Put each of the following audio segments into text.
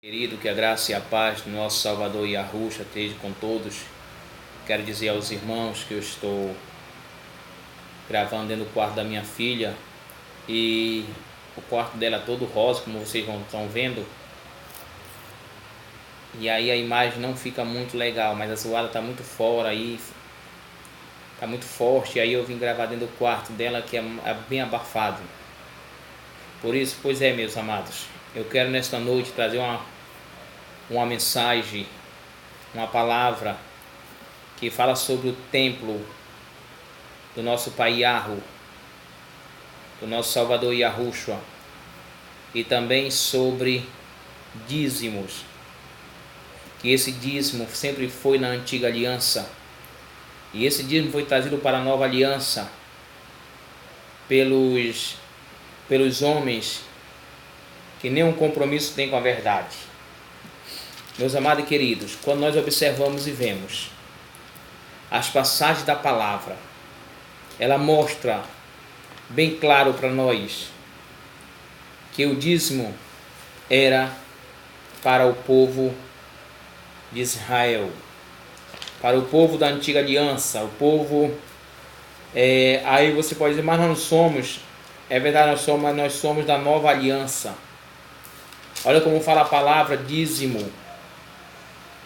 Querido, que a graça e a paz do nosso Salvador Yahushua esteja com todos. Quero dizer aos irmãos que eu estou gravando dentro do quarto da minha filha e o quarto dela é todo rosa, como vocês estão vendo. E aí a imagem não fica muito legal, mas a zoada está muito fora aí, está muito forte. E aí eu vim gravar dentro do quarto dela, que é bem abafado. Por isso, pois é, meus amados, eu quero nesta noite trazer uma mensagem, uma palavra que fala sobre o templo do nosso Pai Yahu, do nosso Salvador Yahushua, e também sobre dízimos, que esse dízimo sempre foi na antiga aliança, e esse dízimo foi trazido para a nova aliança pelos homens que nenhum compromisso tem com a verdade. Meus amados e queridos, quando nós observamos e vemos as passagens da palavra, ela mostra bem claro para nós que o dízimo era para o povo de Israel, para o povo da antiga aliança, o povo... aí você pode dizer, mas nós não somos... É verdade, mas nós somos da nova aliança. Olha como fala a palavra dízimo.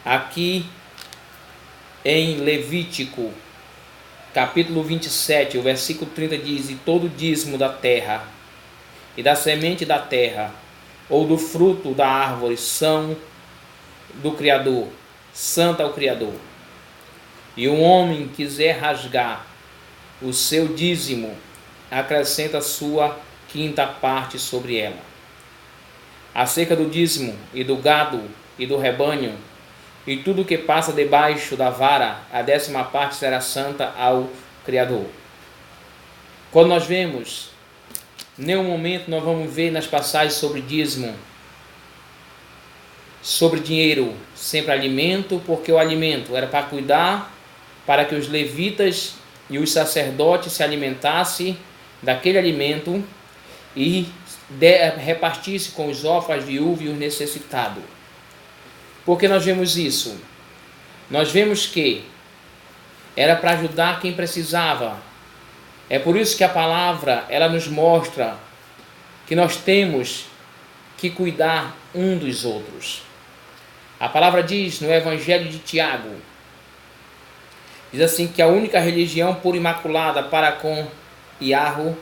Aqui em Levítico, capítulo 27, o versículo 30 diz: e todo dízimo da terra, e da semente da terra, ou do fruto da árvore, são do Criador, santo ao Criador. E o homem quiser rasgar o seu dízimo, acrescenta sua quinta parte sobre ela. Acerca do dízimo e do gado e do rebanho, e tudo que passa debaixo da vara, a 10ª parte será santa ao Criador. Quando nós vemos, em nenhum momento nós vamos ver nas passagens sobre dízimo, sobre dinheiro, sempre alimento, porque o alimento era para cuidar, para que os levitas e os sacerdotes se alimentassem daquele alimento e repartisse com os órfãos, viúvos e os necessitados. Por que nós vemos isso? Nós vemos que era para ajudar quem precisava. É por isso que a palavra, ela nos mostra que nós temos que cuidar um dos outros. A palavra diz no Evangelho de Tiago, diz assim, que a única religião pura e imaculada para com Yahu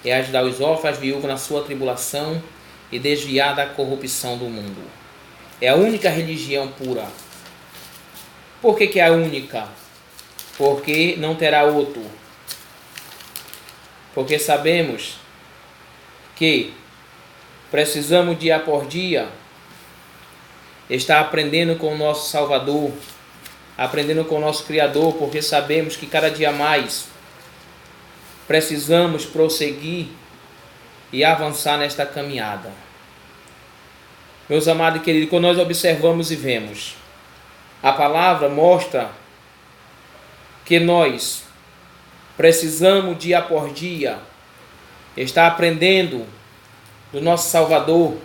é ajudar os órfãos, viúvos na sua tribulação e desviar da corrupção do mundo. É a única religião pura. Por que é a única? Porque não terá outro. Porque sabemos que precisamos dia por dia estar aprendendo com o nosso Salvador, aprendendo com o nosso Criador, porque sabemos que cada dia mais precisamos prosseguir e avançar nesta caminhada. Meus amados e queridos, quando nós observamos e vemos, a palavra mostra que nós precisamos dia por dia estar aprendendo do nosso Salvador.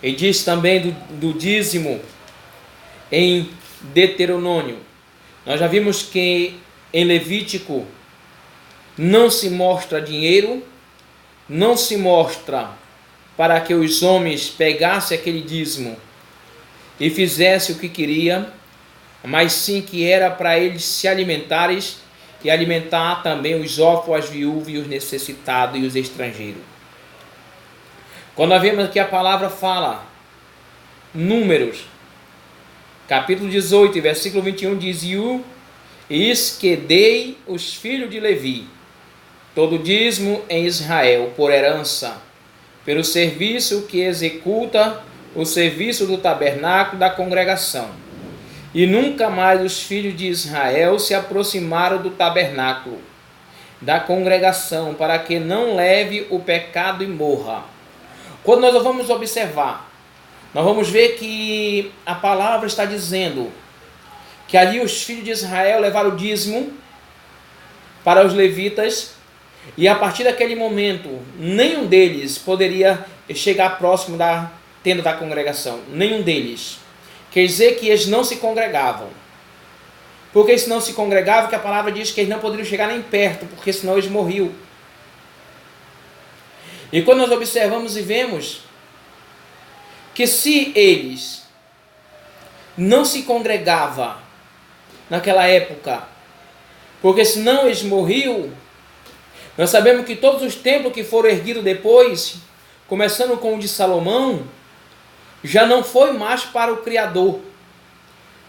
E diz também do dízimo em Deuteronômio. Nós já vimos que em Levítico não se mostra dinheiro, não se mostra para que os homens pegassem aquele dízimo e fizessem o que queriam, mas sim que era para eles se alimentarem e alimentar também os órfãos, as viúvas e os necessitados e os estrangeiros. Quando nós vemos que a palavra fala, Números, capítulo 18, versículo 21, diz: e esquedei os filhos de Levi, todo dízimo em Israel, por herança, pelo serviço que executa o serviço do tabernáculo da congregação. E nunca mais os filhos de Israel se aproximaram do tabernáculo da congregação, para que não leve o pecado e morra. Quando nós vamos observar, nós vamos ver que a palavra está dizendo que ali os filhos de Israel levaram o dízimo para os levitas, e a partir daquele momento, nenhum deles poderia chegar próximo tenda da congregação. Nenhum deles. Quer dizer que eles não se congregavam. Porque se não se congregavam, que a palavra diz que eles não poderiam chegar nem perto, porque senão eles morriam. E quando nós observamos e vemos que se eles não se congregavam naquela época, porque senão eles morriam, nós sabemos que todos os templos que foram erguidos depois, começando com o de Salomão, já não foi mais para o Criador.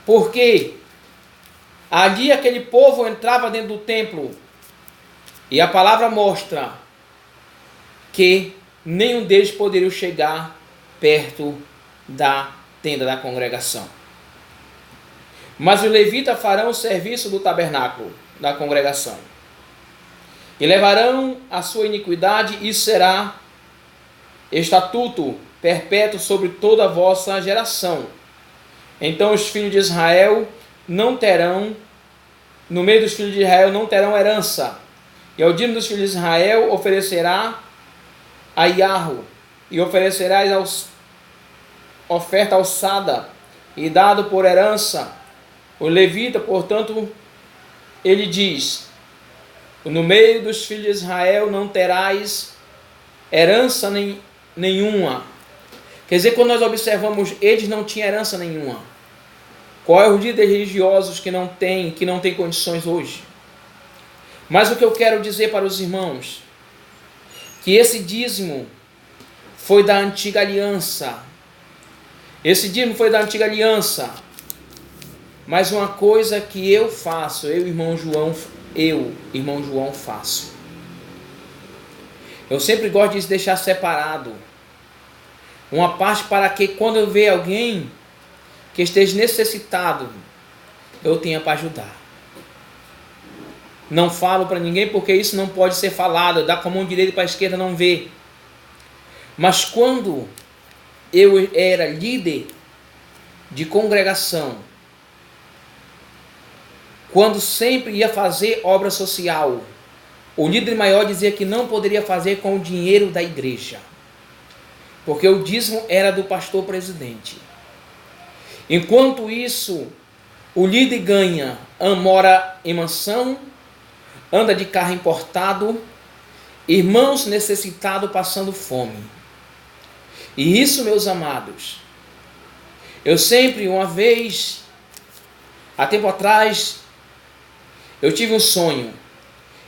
Porque ali aquele povo entrava dentro do templo e a palavra mostra que nenhum deles poderia chegar perto da tenda da congregação. Mas os levitas farão o serviço do tabernáculo da congregação e levarão a sua iniquidade, e será estatuto perpétuo sobre toda a vossa geração. Então os filhos de Israel não terão, no meio dos filhos de Israel não terão herança, e ao dízimo dos filhos de Israel oferecerá a Iarro, e oferecerás oferta alçada, e dado por herança. O levita, portanto, ele diz: no meio dos filhos de Israel não terás herança nenhuma. Quer dizer, quando nós observamos, eles não tinham herança nenhuma. Qual é o líder religiosos que não tem condições hoje? Mas o que eu quero dizer para os irmãos, que esse dízimo foi da antiga aliança. Esse dízimo foi da antiga aliança. Mas uma coisa que eu faço, irmão João, faço. Eu sempre gosto de deixar separado uma parte para que quando eu ver alguém que esteja necessitado, eu tenha para ajudar. Não falo para ninguém porque isso não pode ser falado, dá com a mão direita para a esquerda não ver. Mas quando eu era líder de congregação, quando sempre ia fazer obra social, o líder maior dizia que não poderia fazer com o dinheiro da igreja, porque o dízimo era do pastor presidente. Enquanto isso, o líder ganha, mora em mansão, anda de carro importado, irmãos necessitados passando fome. E isso, meus amados, eu sempre, uma vez, há tempo atrás, eu tive um sonho.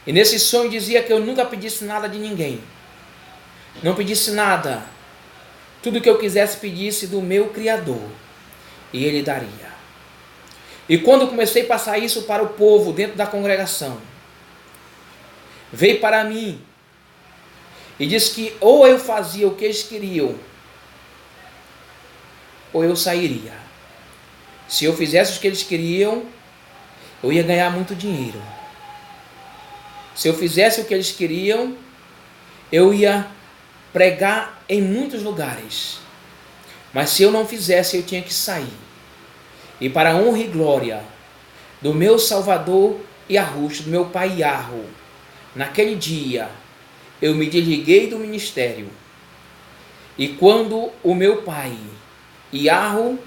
E nesse sonho dizia que eu nunca pedisse nada de ninguém. Não pedisse nada. Tudo que eu quisesse pedisse do meu Criador. E Ele daria. E quando eu comecei a passar isso para o povo dentro da congregação, veio para mim e disse que ou eu fazia o que eles queriam, ou eu sairia. Se eu fizesse o que eles queriam, eu ia ganhar muito dinheiro. Se eu fizesse o que eles queriam, eu ia pregar em muitos lugares. Mas se eu não fizesse, eu tinha que sair. E para a honra e glória do meu Salvador Yahushua, do meu pai Yarro, naquele dia, eu me desliguei do ministério. E quando o meu pai Yarro,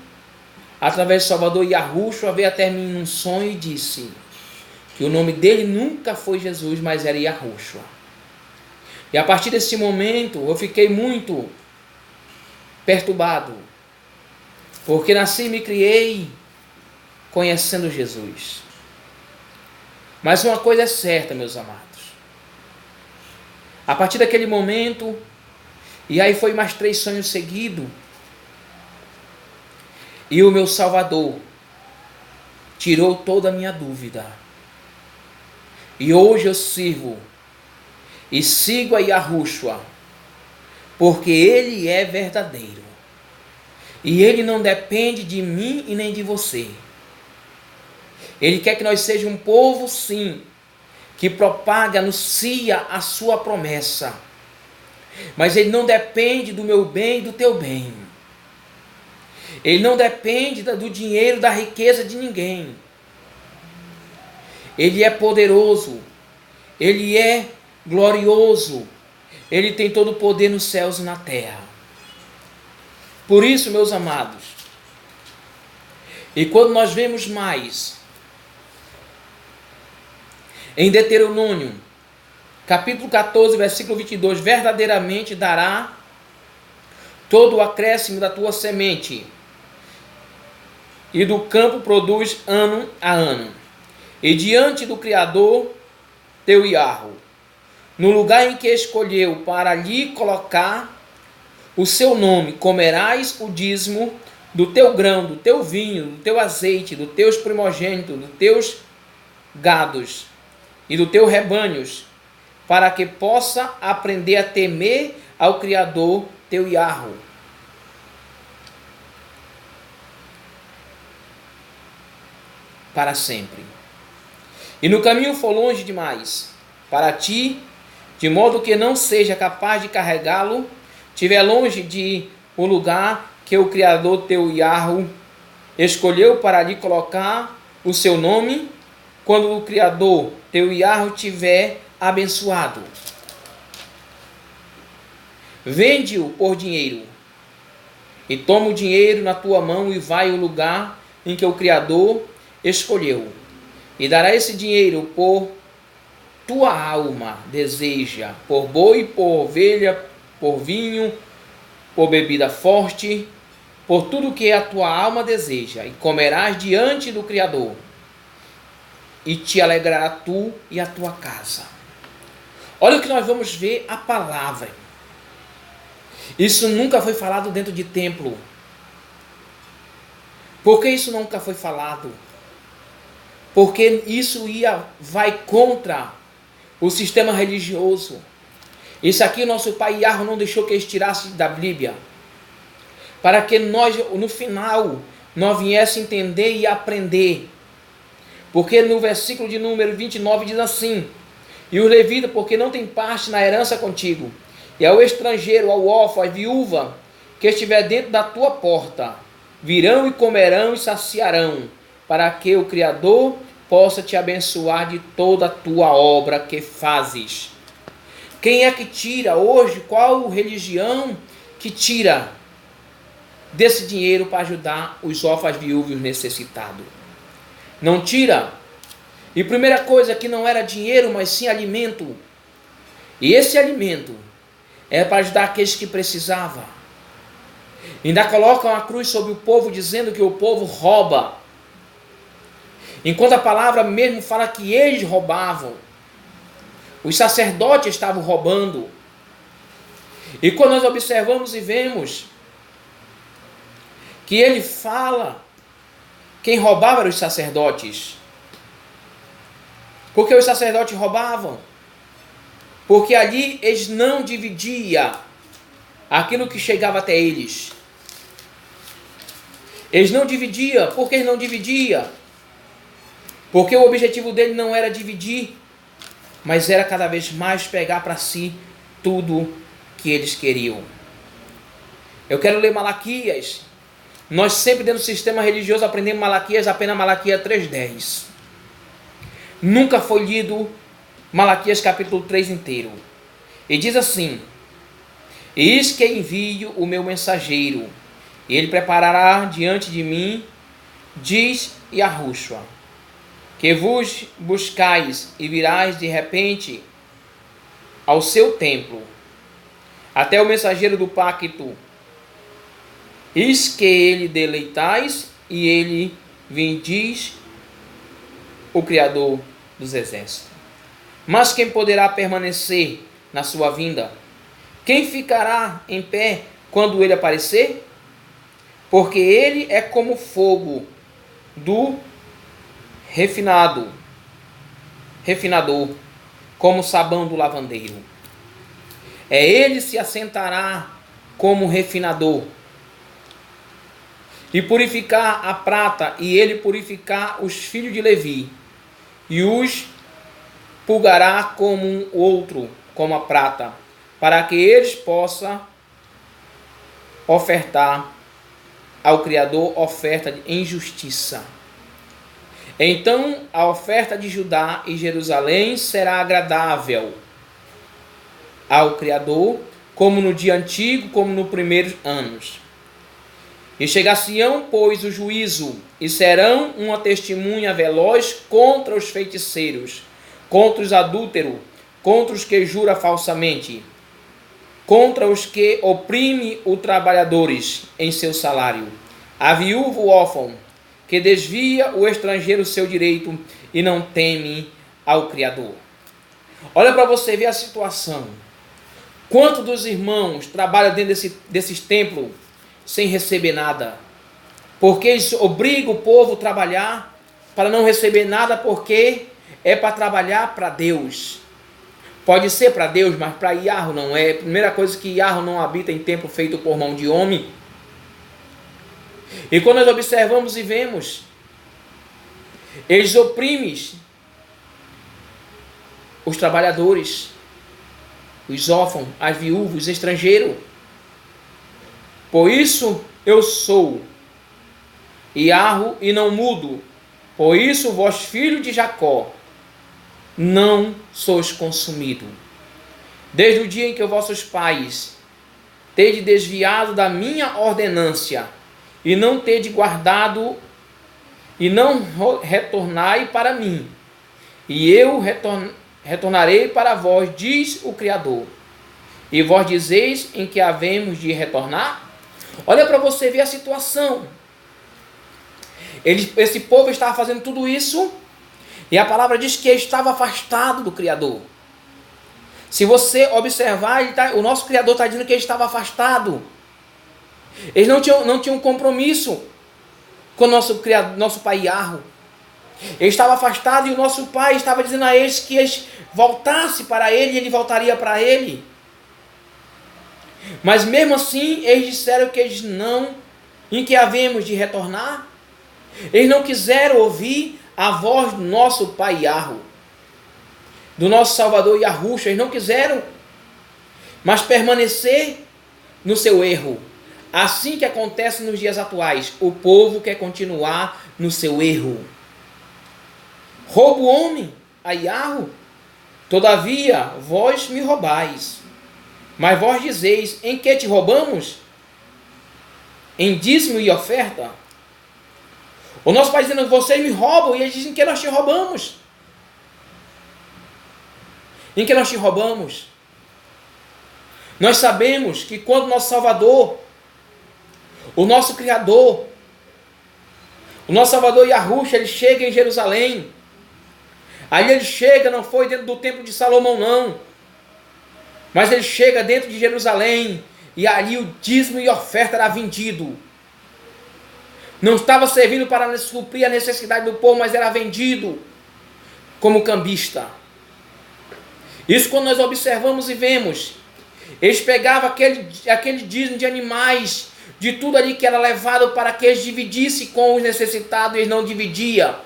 através do Salvador Yahushua, veio até mim num sonho e disse que o nome dele nunca foi Jesus, mas era Yahushua. E a partir desse momento eu fiquei muito perturbado, porque nasci e me criei conhecendo Jesus. Mas uma coisa é certa, meus amados. A partir daquele momento, e aí foi mais 3 sonhos seguidos, e o meu Salvador tirou toda a minha dúvida. E hoje eu sirvo e sigo a Yahushua, porque Ele é verdadeiro. E Ele não depende de mim e nem de você. Ele quer que nós sejamos um povo, sim, que propaga, anuncia a sua promessa. Mas Ele não depende do meu bem e do teu bem. Ele não depende do dinheiro, da riqueza de ninguém. Ele é poderoso. Ele é glorioso. Ele tem todo o poder nos céus e na terra. Por isso, meus amados, e quando nós vemos mais em Deuteronômio, capítulo 14, versículo 22, verdadeiramente dará todo o acréscimo da tua semente, e do campo produz ano a ano. E diante do Criador teu Iarro, no lugar em que escolheu para lhe colocar o seu nome, comerás o dízimo do teu grão, do teu vinho, do teu azeite, dos teus primogênitos, dos teus gados e dos teus rebanhos, para que possa aprender a temer ao Criador teu Iarro. Para sempre. E no caminho for longe demais para ti, de modo que não seja capaz de carregá-lo, estiver longe de o lugar que o Criador teu Iarro escolheu para lhe colocar o seu nome, quando o Criador teu Iarro tiver abençoado. Vende-o por dinheiro, e toma o dinheiro na tua mão e vai ao lugar em que o Criador escolheu, e dará esse dinheiro por tua alma deseja, por boi, por ovelha, por vinho, por bebida forte, por tudo que a tua alma deseja, e comerás diante do Criador, e te alegrará tu e a tua casa. Olha o que nós vamos ver, a palavra. Isso nunca foi falado dentro de templo. Por que isso nunca foi falado? Porque isso vai contra o sistema religioso. Isso aqui nosso pai Iarro não deixou que eles tirassem da Bíblia, para que nós, no final, nós viéssemos entender e aprender. Porque no versículo de número 29 diz assim: e os levitas, porque não tem parte na herança contigo, e ao estrangeiro, ao órfão, à viúva, que estiver dentro da tua porta, virão e comerão e saciarão, para que o Criador possa te abençoar de toda a tua obra que fazes. Quem é que tira hoje? Qual religião que tira desse dinheiro para ajudar os órfãos, viúvos e os necessitados? Não tira. E primeira coisa, que não era dinheiro, mas sim alimento. E esse alimento é para ajudar aqueles que precisavam. Ainda colocam a cruz sobre o povo, dizendo que o povo rouba. Enquanto a palavra mesmo fala que eles roubavam. Os sacerdotes estavam roubando. E quando nós observamos e vemos que ele fala, quem roubava eram os sacerdotes. Por que os sacerdotes roubavam? Porque ali eles não dividiam aquilo que chegava até eles. Eles não dividiam. Por que eles não dividiam? Porque o objetivo dele não era dividir, mas era cada vez mais pegar para si tudo que eles queriam. Eu quero ler Malaquias. Nós sempre dentro do sistema religioso aprendemos Malaquias, apenas Malaquias 3:10. Nunca foi lido Malaquias capítulo 3 inteiro. E diz assim: eis que envio o meu mensageiro, e ele preparará diante de mim, diz Yahushua, que vos buscais e virás de repente ao seu templo, até o mensageiro do pacto, eis que ele deleitais, e ele vindiz o Criador dos exércitos. Mas quem poderá permanecer na sua vinda? Quem ficará em pé quando ele aparecer? Porque ele é como fogo do refinador, como sabão do lavandeiro. Ele se assentará como refinador, e purificar a prata, e ele purificar os filhos de Levi, e os pulgará como um outro, como a prata, para que eles possam ofertar ao Criador oferta em justiça. Então a oferta de Judá e Jerusalém será agradável ao Criador, como no dia antigo, como nos primeiros anos. E chegar-se-ão, pois, o juízo, e serão uma testemunha veloz contra os feiticeiros, contra os adúlteros, contra os que jura falsamente, contra os que oprimem os trabalhadores em seu salário, a viúva, o órfão, que desvia o estrangeiro seu direito e não teme ao Criador. Olha para você ver a situação. Quantos dos irmãos trabalham dentro desses templos sem receber nada? Porque eles obrigam o povo a trabalhar para não receber nada, porque é para trabalhar para Deus. Pode ser para Deus, mas para Yahweh não é. A primeira coisa que Yahweh não habita em templo feito por mão de homem. E quando nós observamos e vemos, eles oprimem os trabalhadores, os órfãos, as viúvas, os estrangeiros. Por isso eu sou Yahweh e não mudo. Por isso vós, filhos de Jacó, não sois consumidos. Desde o dia em que vossos pais tede desviado da minha ordenância, e não tede guardado, e não retornai para mim, e eu retornarei para vós, diz o Criador. E vós dizeis em que havemos de retornar? Olha para você ver a situação. Esse povo estava fazendo tudo isso, e a palavra diz que ele estava afastado do Criador. Se você observar, o nosso Criador está dizendo que ele estava afastado. Eles não tinham compromisso com o nosso Pai Yahweh. Ele estava afastado, e o nosso Pai estava dizendo a eles que eles voltassem para ele, e ele voltaria para ele. Mas mesmo assim, eles disseram que eles não, em que havemos de retornar. Eles não quiseram ouvir a voz do nosso Pai Yahweh, do nosso Salvador Yahushua. Eles não quiseram, mas permanecer no seu erro. Assim que acontece nos dias atuais, o povo quer continuar no seu erro. Roubo o homem a Yahweh, todavia vós me roubais. Mas vós dizeis, em que te roubamos? Em dízimo e oferta? O nosso Pai dizendo, vocês me roubam, e eles dizem que nós te roubamos. Em que nós te roubamos? Nós sabemos que quando nosso Salvador, o nosso Criador, o nosso Salvador Yahushua, ele chega em Jerusalém. Aí ele chega, não foi dentro do templo de Salomão não, mas ele chega dentro de Jerusalém, e ali o dízimo e oferta era vendido. Não estava servindo para suprir a necessidade do povo, mas era vendido como cambista. Isso quando nós observamos e vemos. Eles pegavam aquele dízimo de animais, de tudo ali que era levado para que eles dividissem com os necessitados, eles não dividiam.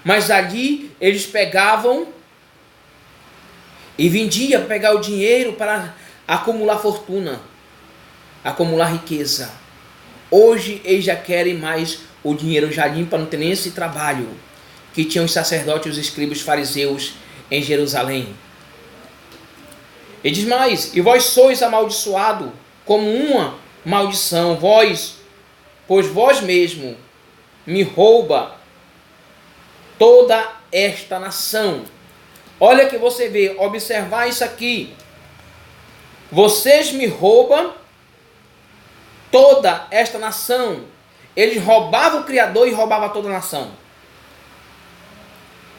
Mas ali eles pegavam e vendiam, pegar o dinheiro para acumular fortuna, acumular riqueza. Hoje eles já querem mais o dinheiro já limpo, para não ter nem esse trabalho que tinham os sacerdotes, os escribas, os fariseus em Jerusalém. E diz mais, e vós sois amaldiçoados como uma maldição, pois vós mesmo me rouba toda esta nação. Olha que você vê, observar isso aqui. Vocês me roubam toda esta nação. Eles roubavam o Criador e roubavam toda a nação.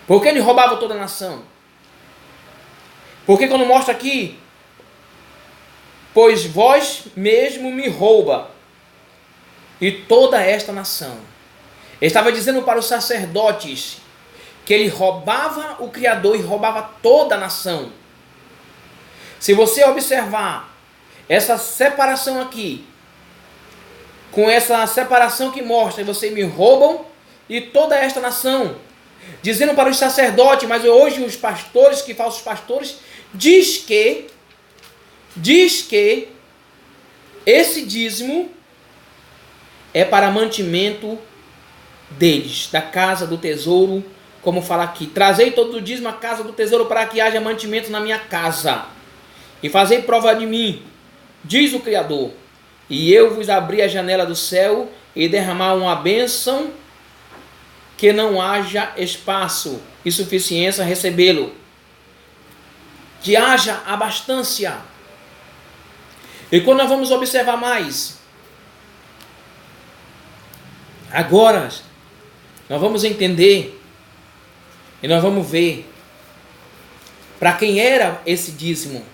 Por que eles roubavam toda a nação? Porque quando mostra aqui, pois vós mesmo me rouba e toda esta nação. Ele estava dizendo para os sacerdotes que ele roubava o Criador e roubava toda a nação. Se você observar essa separação aqui, com essa separação que mostra, vocês me roubam e toda esta nação, dizendo para os sacerdotes, mas hoje os pastores, que falsos pastores, diz que esse dízimo é para mantimento deles, da casa do tesouro, como fala aqui, trazei todo o dízimo à casa do tesouro para que haja mantimento na minha casa, e fazei prova de mim, diz o Criador, e eu vos abri a janela do céu e derramar uma bênção que não haja espaço e suficiência a recebê-lo. Que haja abastância. E quando nós vamos observar mais, agora, nós vamos entender e nós vamos ver para quem era esse dízimo.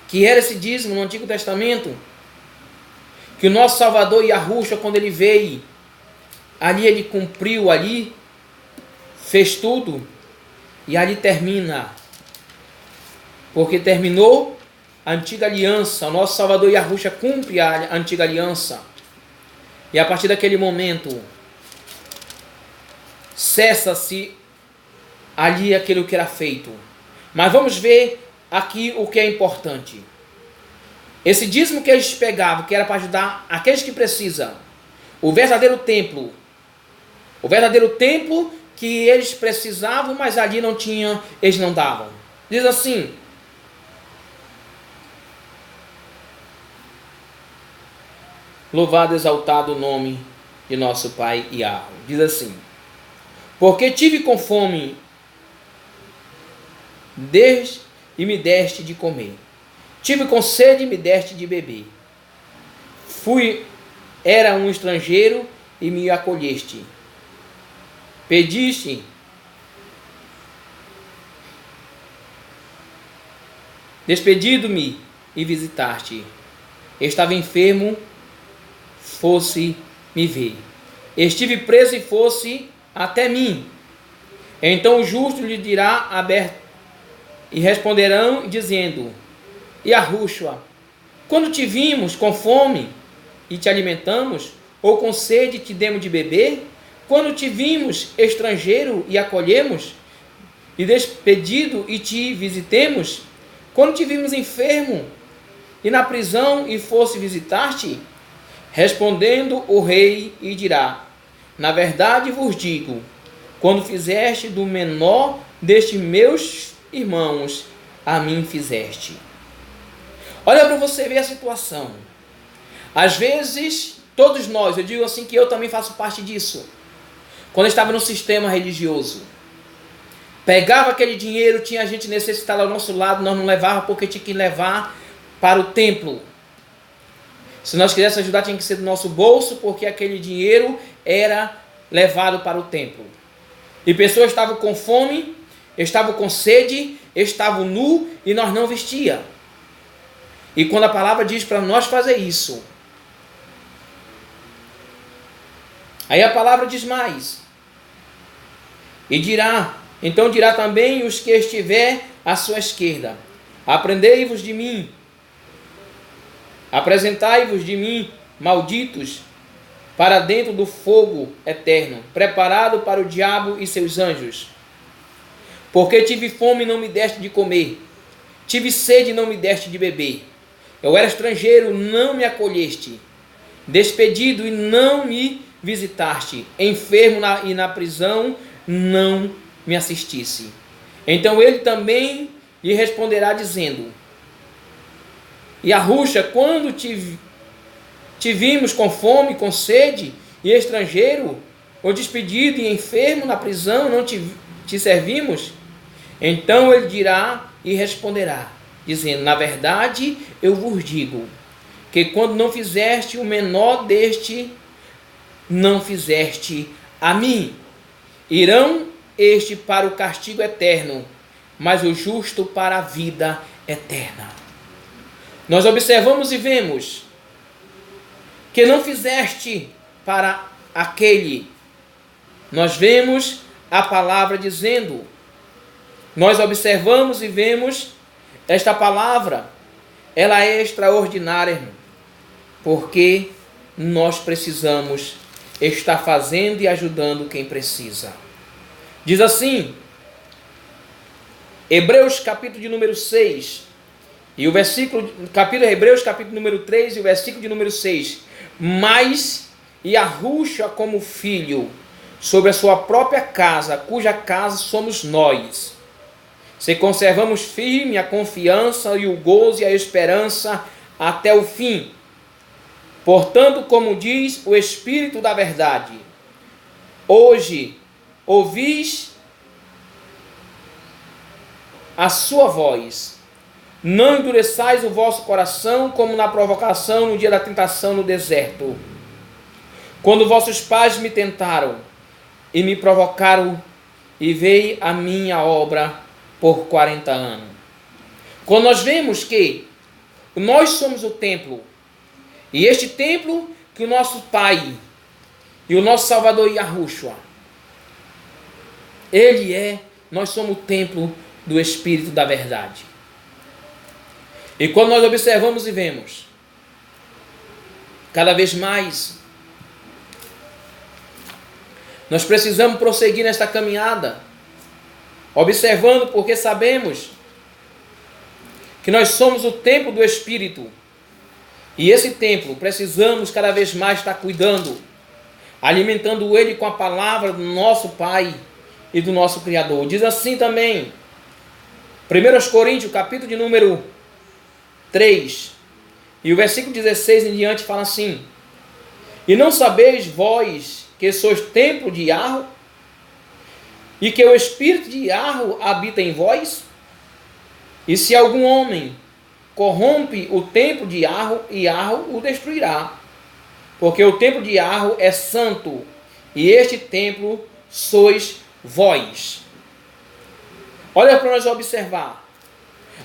Que era esse dízimo no Antigo Testamento. Que o nosso Salvador Yahushua, quando ele veio, ali ele cumpriu, ali fez tudo e ali termina. Porque terminou a antiga aliança. O nosso Salvador Yahushua cumpre a antiga aliança. E a partir daquele momento, cessa-se ali aquilo que era feito. Mas vamos ver aqui o que é importante. Esse dízimo que eles pegavam, que era para ajudar aqueles que precisam. O verdadeiro templo. O verdadeiro templo que eles precisavam, mas ali não tinham, eles não davam. Diz assim: louvado, exaltado o nome de nosso Pai Yahweh. Diz assim: porque tive com fome e me deste de comer. Tive com sede e me deste de beber. Era um estrangeiro e me acolheste. Pediste, despedido-me e visitaste. Estava enfermo, fosse me ver. Estive preso e fosse até mim. Então o justo lhe dirá aberto, e responderão dizendo: Yahushua, quando te vimos com fome e te alimentamos, ou com sede te demos de beber? Quando te vimos estrangeiro e acolhemos, e despedido e te visitemos? Quando te vimos enfermo e na prisão e fosse visitar-te? Respondendo o rei e dirá: na verdade vos digo, quando fizeste do menor destes meus irmãos, a mim fizeste. Olha para você ver a situação. Às vezes, todos nós, eu digo assim que eu também faço parte disso. Quando eu estava no sistema religioso, pegava aquele dinheiro, tinha gente necessitada ao nosso lado, nós não levávamos porque tinha que levar para o templo. Se nós quiséssemos ajudar, tinha que ser do nosso bolso, porque aquele dinheiro era levado para o templo. E pessoas estavam com fome, estavam com sede, estavam nu e nós não vestia. E quando a palavra diz para nós fazer isso, aí a palavra diz mais. E dirá, então dirá também os que estiver à sua esquerda: aprendei-vos de mim, apresentai-vos de mim, malditos, para dentro do fogo eterno, preparado para o diabo e seus anjos. Porque tive fome e não me deste de comer, tive sede e não me deste de beber. Eu era estrangeiro, não me acolheste, despedido e não me visitaste, enfermo e na prisão não me assistisse. Então ele também lhe responderá dizendo: Yahushua, quando te vimos com fome, com sede e estrangeiro, ou despedido e enfermo na prisão, não te servimos? Então ele dirá e responderá, dizendo: na verdade eu vos digo, que quando não fizeste o menor deste, não fizeste a mim. Irão este para o castigo eterno, mas o justo para a vida eterna. Nós observamos e vemos que não fizeste para aquele. Nós vemos a palavra dizendo, nós observamos e vemos esta palavra, ela é extraordinária, irmão, porque nós precisamos estar fazendo e ajudando quem precisa. Diz assim, Hebreus capítulo de número 6, e o versículo, Hebreus capítulo número 3 e o versículo de número 6. Mas Yahushua como filho sobre a sua própria casa, cuja casa somos nós, se conservamos firme a confiança e o gozo e a esperança até o fim. Portanto, como diz o Espírito da verdade, hoje ouvis a sua voz. Não endureçais o vosso coração como na provocação no dia da tentação no deserto, quando vossos pais me tentaram e me provocaram, e veio a minha obra por 40 anos. Quando nós vemos que nós somos o templo, e este templo que o nosso Pai e o nosso Salvador Yahushua, nós somos o templo do Espírito da verdade. E quando nós observamos e vemos, cada vez mais, nós precisamos prosseguir nesta caminhada, observando, porque sabemos que nós somos o templo do Espírito. E esse templo precisamos cada vez mais estar cuidando, alimentando ele com a palavra do nosso Pai e do nosso Criador. Diz assim também, 1 Coríntios, capítulo de número 3, e o versículo 16 em diante fala assim: e não sabeis vós que sois templo de Yahweh, e que o Espírito de Yahweh habita em vós? E se algum homem corrompe o templo de Yahweh, Yahweh o destruirá, porque o templo de Yahweh é santo, e este templo sois vós. Olha para nós observar.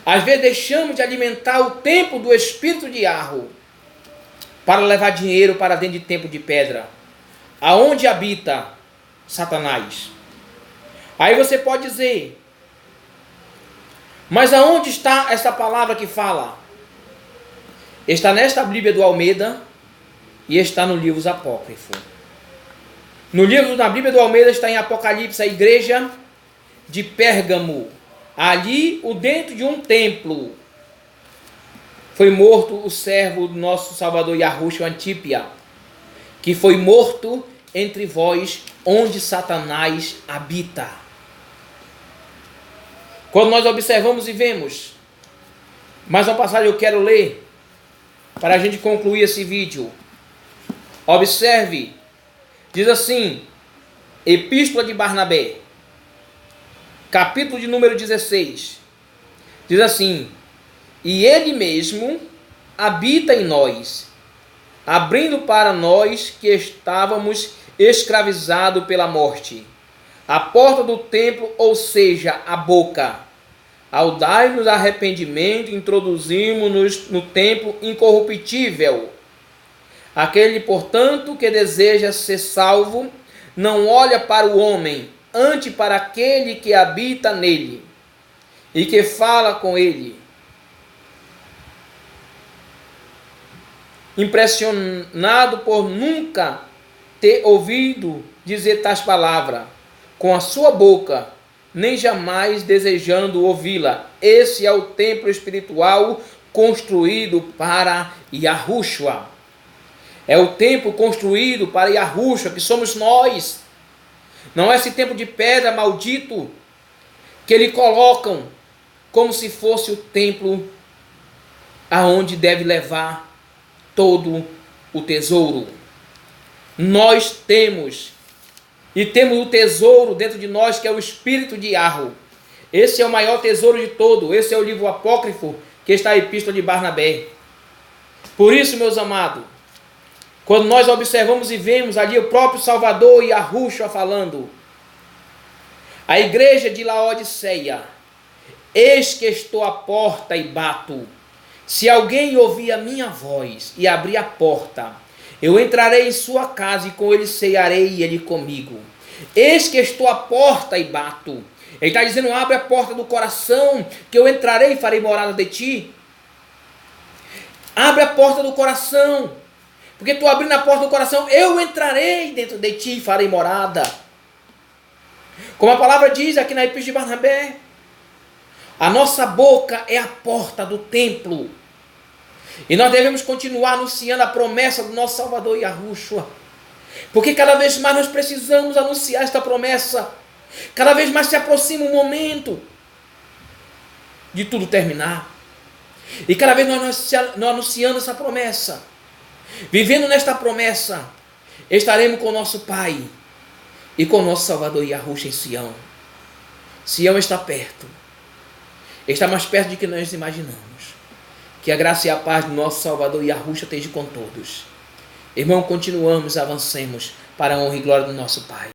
Às vezes deixamos de alimentar o templo do Espírito de Yahweh para levar dinheiro para dentro de templo de pedra, aonde habita Satanás. Aí você pode dizer, mas aonde está essa palavra que fala? Está nesta Bíblia do Almeida e está no livro apócrifo. No livro da Bíblia do Almeida está em Apocalipse, a igreja de Pérgamo. Ali, o dentro de um templo, foi morto o servo do nosso Salvador Yahushua Antípia, que foi morto entre vós, onde Satanás habita. Quando nós observamos e vemos, mais uma passagem eu quero ler, para a gente concluir esse vídeo. Observe, diz assim, Epístola de Barnabé, capítulo de número 16, diz assim: e ele mesmo habita em nós, abrindo para nós que estávamos escravizados pela morte a porta do templo, ou seja, a boca. Ao dar-nos arrependimento, introduzimos-nos no templo incorruptível. Aquele, portanto, que deseja ser salvo, não olha para o homem, antes para aquele que habita nele e que fala com ele. Impressionado por nunca ter ouvido dizer tais palavras com a sua boca, nem jamais desejando ouvi-la. Esse é o templo espiritual construído para Yahushua. É o templo construído para Yahushua, que somos nós. Não é esse templo de pedra maldito que eles colocam como se fosse o templo aonde deve levar todo o tesouro. Nós temos o tesouro dentro de nós, que é o Espírito de Yahweh. Esse é o maior tesouro de todo. Esse é o livro apócrifo que está a Epístola de Barnabé. Por isso, meus amados, quando nós observamos e vemos ali o próprio Salvador Yahushua falando, a igreja de Laodiceia: eis que estou à porta e bato. Se alguém ouvir a minha voz e abrir a porta, eu entrarei em sua casa e com ele cearei e ele comigo. Eis que estou à porta e bato. Ele está dizendo: abre a porta do coração, que eu entrarei e farei morada de ti. Abre a porta do coração, porque tu abrindo a porta do coração, eu entrarei dentro de ti e farei morada. Como a palavra diz aqui na Epístola de Barnabé, a nossa boca é a porta do templo. E nós devemos continuar anunciando a promessa do nosso Salvador Yahushua. Porque cada vez mais nós precisamos anunciar esta promessa. Cada vez mais se aproxima o momento de tudo terminar. E cada vez nós anunciando essa promessa, Vivendo nesta promessa, estaremos com o nosso Pai e com o nosso Salvador Yahushua em Sião. Sião está perto. Está mais perto do que nós imaginamos. Que a graça e a paz do nosso Salvador Yahushua esteja com todos. Irmão, continuamos, avancemos para a honra e glória do nosso Pai.